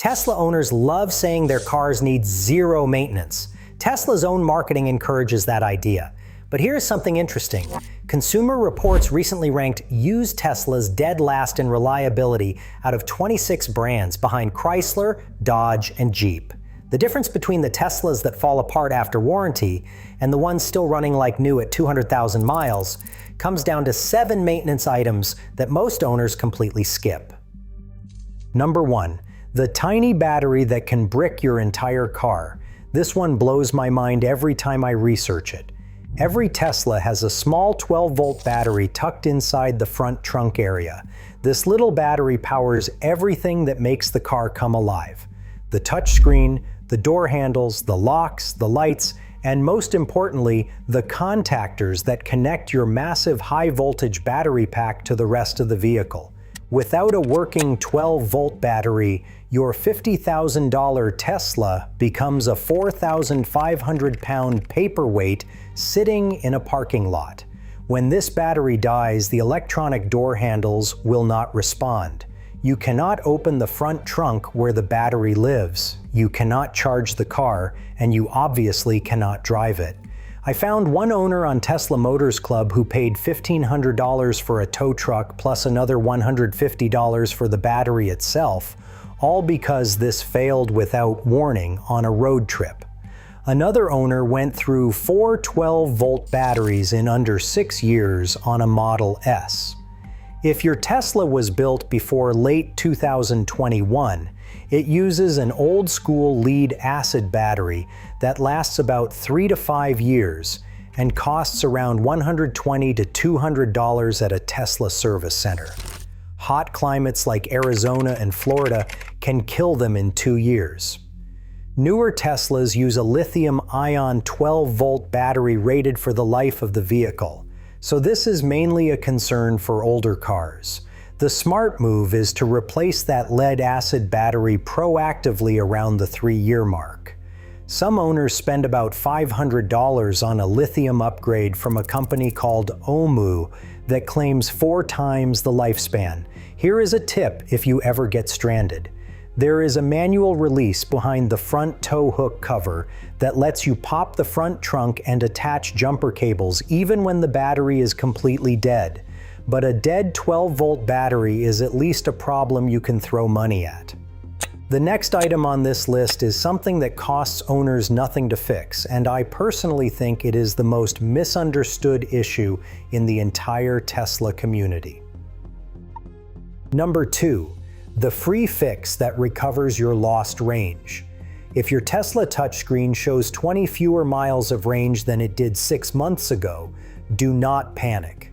Tesla owners love saying their cars need zero maintenance. Tesla's own marketing encourages that idea. But here's something interesting. Consumer Reports recently ranked used Teslas dead last in reliability out of 26 brands behind Chrysler, Dodge, and Jeep. The difference between the Teslas that fall apart after warranty and the ones still running like new at 200,000 miles comes down to 7 maintenance items that most owners completely skip. Number 1. The tiny battery that can brick your entire car. This one blows my mind every time I research it. Every Tesla has a small 12-volt battery tucked inside the front trunk area. This little battery powers everything that makes the car come alive. The touchscreen, the door handles, the locks, the lights, and most importantly, the contactors that connect your massive high-voltage battery pack to the rest of the vehicle. Without a working 12-volt battery, your $50,000 Tesla becomes a 4,500-pound paperweight sitting in a parking lot. When this battery dies, the electronic door handles will not respond. You cannot open the front trunk where the battery lives. You cannot charge the car, and you obviously cannot drive it. I found one owner on Tesla Motors Club who paid $1,500 for a tow truck plus another $150 for the battery itself, all because this failed without warning on a road trip. Another owner went through 4 12-volt batteries in under 6 years on a Model S. If your Tesla was built before late 2021, it uses an old-school lead-acid battery that lasts about 3 to 5 years and costs around $120 to $200 at a Tesla service center. Hot climates like Arizona and Florida can kill them in 2 years. Newer Teslas use a lithium-ion 12-volt battery rated for the life of the vehicle, so this is mainly a concern for older cars. The smart move is to replace that lead-acid battery proactively around the 3-year mark. Some owners spend about $500 on a lithium upgrade from a company called OMU that claims 4 times the lifespan. Here is a tip if you ever get stranded. There is a manual release behind the front tow hook cover that lets you pop the front trunk and attach jumper cables even when the battery is completely dead. But a dead 12-volt battery is at least a problem you can throw money at. The next item on this list is something that costs owners nothing to fix, and I personally think it is the most misunderstood issue in the entire Tesla community. Number 2. The free fix that recovers your lost range. If your Tesla touchscreen shows 20 fewer miles of range than it did 6 months ago, do not panic.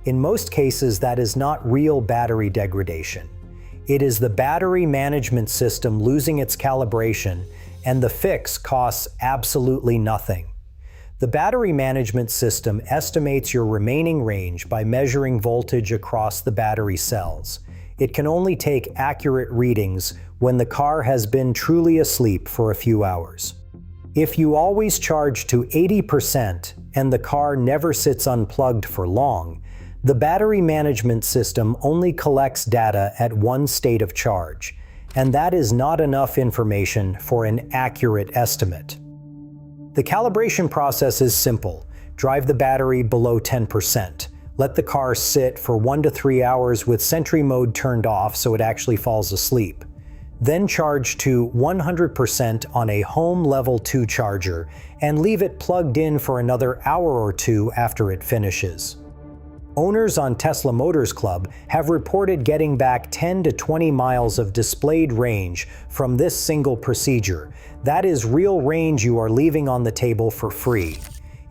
In most cases, that is not real battery degradation. It is the battery management system losing its calibration, and the fix costs absolutely nothing. The battery management system estimates your remaining range by measuring voltage across the battery cells. It can only take accurate readings when the car has been truly asleep for a few hours. If you always charge to 80% and the car never sits unplugged for long, the battery management system only collects data at one state of charge, and that is not enough information for an accurate estimate. The calibration process is simple. Drive the battery below 10%. Let the car sit for 1 to 3 hours with Sentry mode turned off so it actually falls asleep. Then charge to 100% on a home level 2 charger and leave it plugged in for another hour or 2 after it finishes. Owners on Tesla Motors Club have reported getting back 10 to 20 miles of displayed range from this single procedure. That is real range you are leaving on the table for free.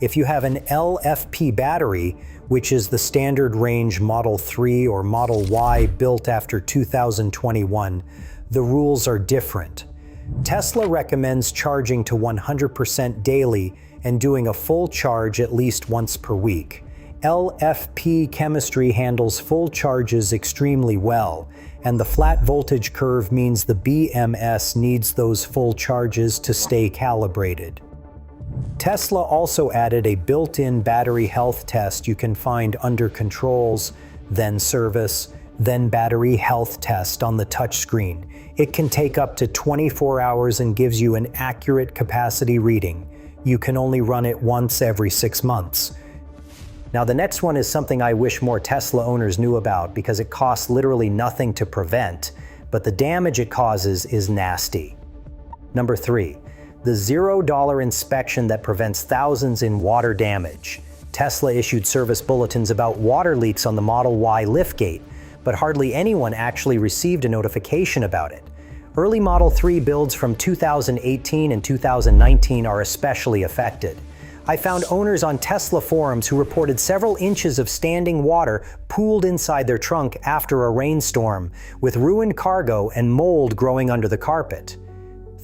If you have an LFP battery, which is the standard range Model 3 or Model Y built after 2021, the rules are different. Tesla recommends charging to 100% daily and doing a full charge at least once per week. LFP chemistry handles full charges extremely well, and the flat voltage curve means the BMS needs those full charges to stay calibrated. Tesla also added a built-in battery health test you can find under Controls, then Service, Then battery health test on the touchscreen. It can take up to 24 hours and gives you an accurate capacity reading. You can only run it once every 6 months. Now the next one is something I wish more Tesla owners knew about because it costs literally nothing to prevent, but the damage it causes is nasty. Number 3, the $0 inspection that prevents thousands in water damage. Tesla issued service bulletins about water leaks on the Model Y liftgate, but hardly anyone actually received a notification about it. Early Model 3 builds from 2018 and 2019 are especially affected. I found owners on Tesla forums who reported several inches of standing water pooled inside their trunk after a rainstorm, with ruined cargo and mold growing under the carpet.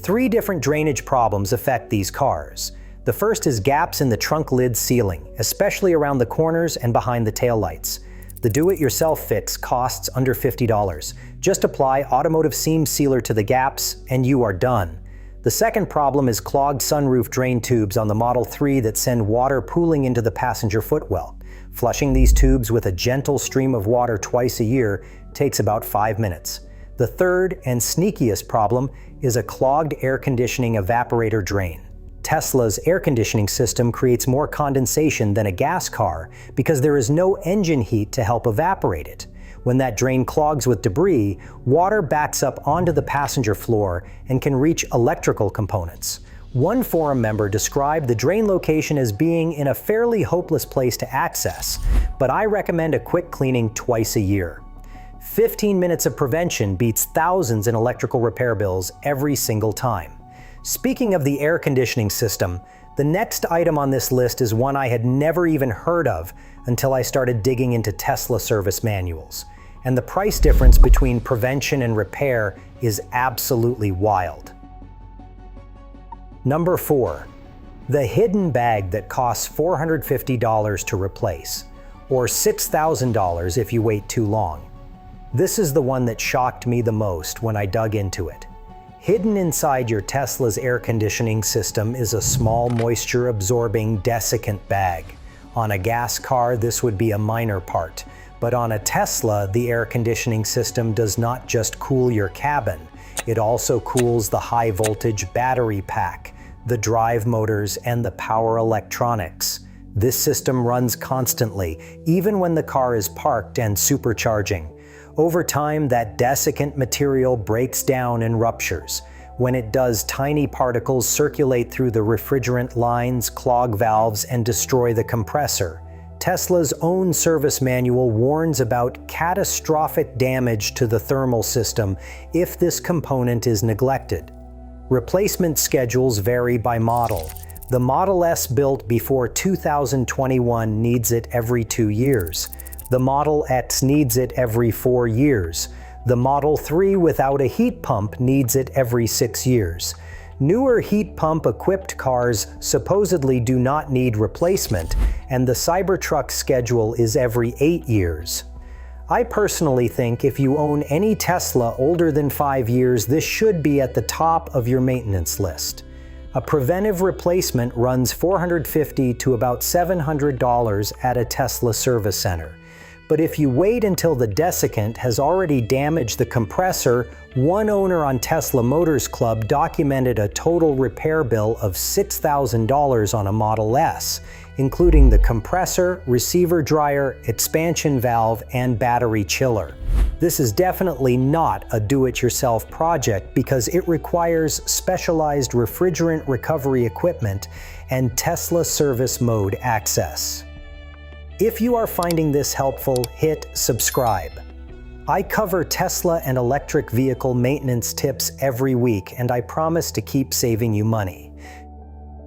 3 different drainage problems affect these cars. The first is gaps in the trunk lid sealing, especially around the corners and behind the taillights. The do-it-yourself fix costs under $50. Just apply automotive seam sealer to the gaps and you are done. The second problem is clogged sunroof drain tubes on the Model 3 that send water pooling into the passenger footwell. Flushing these tubes with a gentle stream of water twice a year takes about 5 minutes. The third and sneakiest problem is a clogged air conditioning evaporator drain. Tesla's air conditioning system creates more condensation than a gas car because there is no engine heat to help evaporate it. When that drain clogs with debris, water backs up onto the passenger floor and can reach electrical components. One forum member described the drain location as being in a fairly hopeless place to access, but I recommend a quick cleaning twice a year. 15 minutes of prevention beats thousands in electrical repair bills every single time. Speaking of the air conditioning system, the next item on this list is one I had never even heard of until I started digging into Tesla service manuals. And the price difference between prevention and repair is absolutely wild. Number 4, the hidden bag that costs $450 to replace, or $6,000 if you wait too long. This is the one that shocked me the most when I dug into it. Hidden inside your Tesla's air conditioning system is a small moisture-absorbing desiccant bag. On a gas car, this would be a minor part, but on a Tesla, the air conditioning system does not just cool your cabin, it also cools the high-voltage battery pack, the drive motors, and the power electronics. This system runs constantly, even when the car is parked and supercharging. Over time, that desiccant material breaks down and ruptures. When it does, tiny particles circulate through the refrigerant lines, clog valves, and destroy the compressor. Tesla's own service manual warns about catastrophic damage to the thermal system if this component is neglected. Replacement schedules vary by model. The Model S built before 2021 needs it every 2 years. The Model X needs it every 4 years. The Model 3 without a heat pump needs it every 6 years. Newer heat pump-equipped cars supposedly do not need replacement, and the Cybertruck schedule is every 8 years. I personally think if you own any Tesla older than 5 years, this should be at the top of your maintenance list. A preventive replacement runs $450 to about $700 at a Tesla service center. But if you wait until the desiccant has already damaged the compressor, one owner on Tesla Motors Club documented a total repair bill of $6,000 on a Model S, including the compressor, receiver dryer, expansion valve, and battery chiller. This is definitely not a do-it-yourself project because it requires specialized refrigerant recovery equipment and Tesla service mode access. If you are finding this helpful, hit subscribe. I cover Tesla and electric vehicle maintenance tips every week, and I promise to keep saving you money.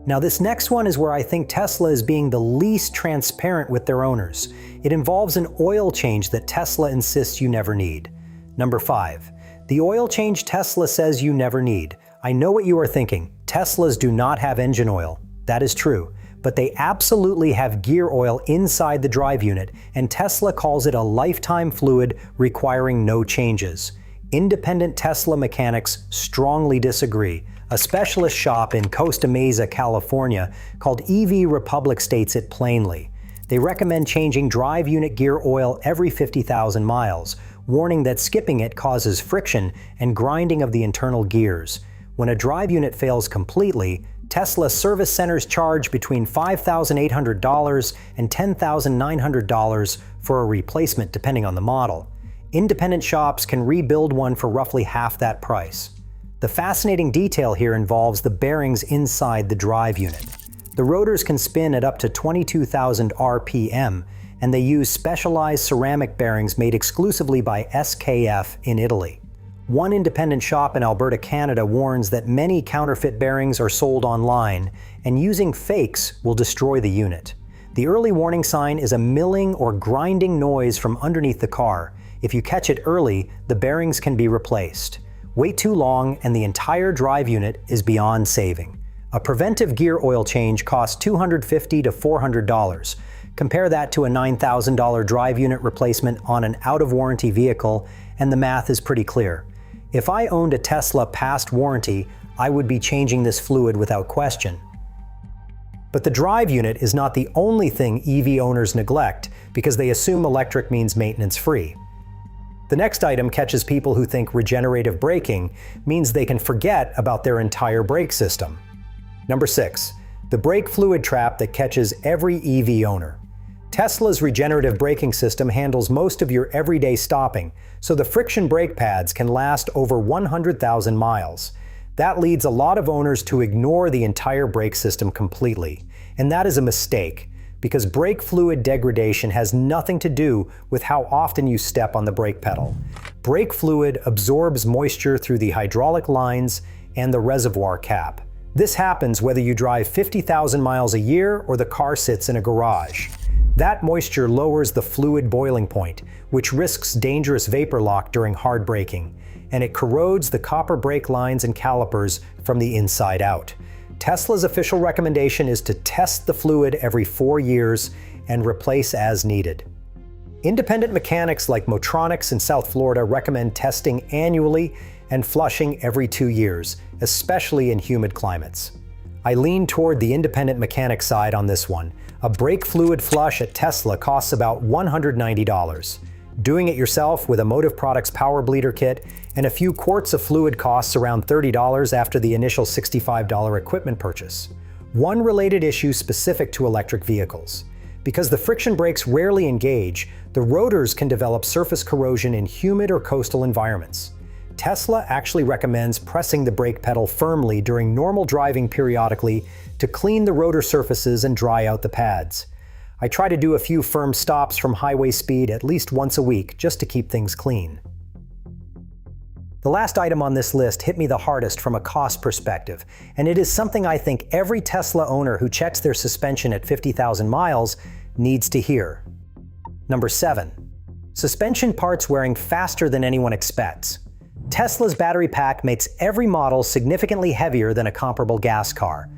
Now this next one is where I think Tesla is being the least transparent with their owners. It involves an oil change that Tesla insists you never need. Number 5. The oil change Tesla says you never need. I know what you are thinking. Teslas do not have engine oil. That is true. But they absolutely have gear oil inside the drive unit, and Tesla calls it a lifetime fluid requiring no changes. Independent Tesla mechanics strongly disagree. A specialist shop in Costa Mesa, California, called EV Republic states it plainly. They recommend changing drive unit gear oil every 50,000 miles, warning that skipping it causes friction and grinding of the internal gears. When a drive unit fails completely, Tesla service centers charge between $5,800 and $10,900 for a replacement depending on the model. Independent shops can rebuild one for roughly half that price. The fascinating detail here involves the bearings inside the drive unit. The rotors can spin at up to 22,000 RPM, and they use specialized ceramic bearings made exclusively by SKF in Italy. One independent shop in Alberta, Canada warns that many counterfeit bearings are sold online, and using fakes will destroy the unit. The early warning sign is a milling or grinding noise from underneath the car. If you catch it early, the bearings can be replaced. Wait too long and the entire drive unit is beyond saving. A preventive gear oil change costs $250 to $400. Compare that to a $9,000 drive unit replacement on an out-of-warranty vehicle, and the math is pretty clear. If I owned a Tesla past warranty, I would be changing this fluid without question. But the drive unit is not the only thing EV owners neglect because they assume electric means maintenance-free. The next item catches people who think regenerative braking means they can forget about their entire brake system. Number 6. The brake fluid trap that catches every EV owner. Tesla's regenerative braking system handles most of your everyday stopping, so the friction brake pads can last over 100,000 miles. That leads a lot of owners to ignore the entire brake system completely. And that is a mistake, because brake fluid degradation has nothing to do with how often you step on the brake pedal. Brake fluid absorbs moisture through the hydraulic lines and the reservoir cap. This happens whether you drive 50,000 miles a year or the car sits in a garage. That moisture lowers the fluid boiling point, which risks dangerous vapor lock during hard braking, and it corrodes the copper brake lines and calipers from the inside out. Tesla's official recommendation is to test the fluid every 4 years and replace as needed. Independent mechanics like Motronics in South Florida recommend testing annually and flushing every 2 years, especially in humid climates. I lean toward the independent mechanic side on this one. A brake fluid flush at Tesla costs about $190. Doing it yourself with a Motive Products Power Bleeder kit and a few quarts of fluid costs around $30 after the initial $65 equipment purchase. One related issue specific to electric vehicles. Because the friction brakes rarely engage, the rotors can develop surface corrosion in humid or coastal environments. Tesla actually recommends pressing the brake pedal firmly during normal driving periodically to clean the rotor surfaces and dry out the pads. I try to do a few firm stops from highway speed at least once a week just to keep things clean. The last item on this list hit me the hardest from a cost perspective, and it is something I think every Tesla owner who checks their suspension at 50,000 miles needs to hear. Number 7. Suspension parts wearing faster than anyone expects. Tesla's battery pack makes every model significantly heavier than a comparable gas car.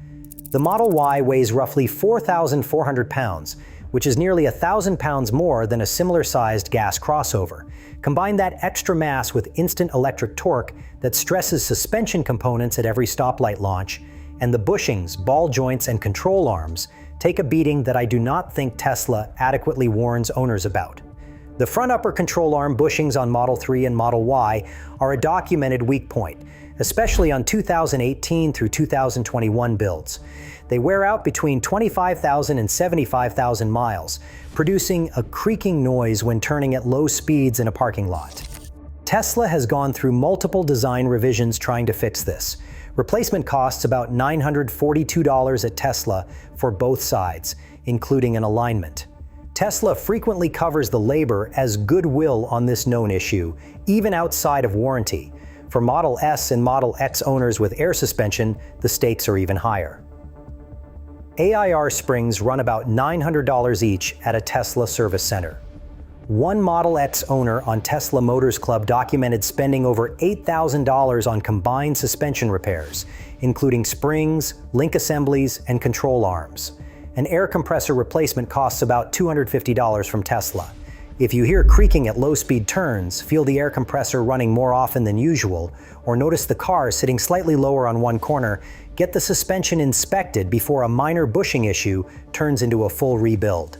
The Model Y weighs roughly 4,400 pounds, which is nearly 1,000 pounds more than a similar-sized gas crossover. Combine that extra mass with instant electric torque that stresses suspension components at every stoplight launch, and the bushings, ball joints, and control arms take a beating that I do not think Tesla adequately warns owners about. The front upper control arm bushings on Model 3 and Model Y are a documented weak point, especially on 2018 through 2021 builds. They wear out between 25,000 and 75,000 miles, producing a creaking noise when turning at low speeds in a parking lot. Tesla has gone through multiple design revisions trying to fix this. Replacement costs about $942 at Tesla for both sides, including an alignment. Tesla frequently covers the labor as goodwill on this known issue, even outside of warranty. For Model S and Model X owners with air suspension, the stakes are even higher. AIR springs run about $900 each at a Tesla service center. One Model X owner on Tesla Motors Club documented spending over $8,000 on combined suspension repairs, including springs, link assemblies, and control arms. An air compressor replacement costs about $250 from Tesla. If you hear creaking at low-speed turns, feel the air compressor running more often than usual, or notice the car sitting slightly lower on one corner, get the suspension inspected before a minor bushing issue turns into a full rebuild.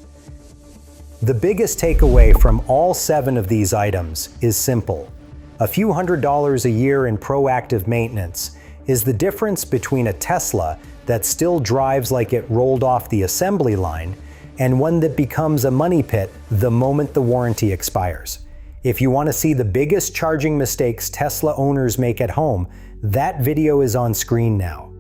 The biggest takeaway from all 7 of these items is simple. A few $100s a year in proactive maintenance is the difference between a Tesla that still drives like it rolled off the assembly line and one that becomes a money pit the moment the warranty expires. If you want to see the biggest charging mistakes Tesla owners make at home, that video is on screen now.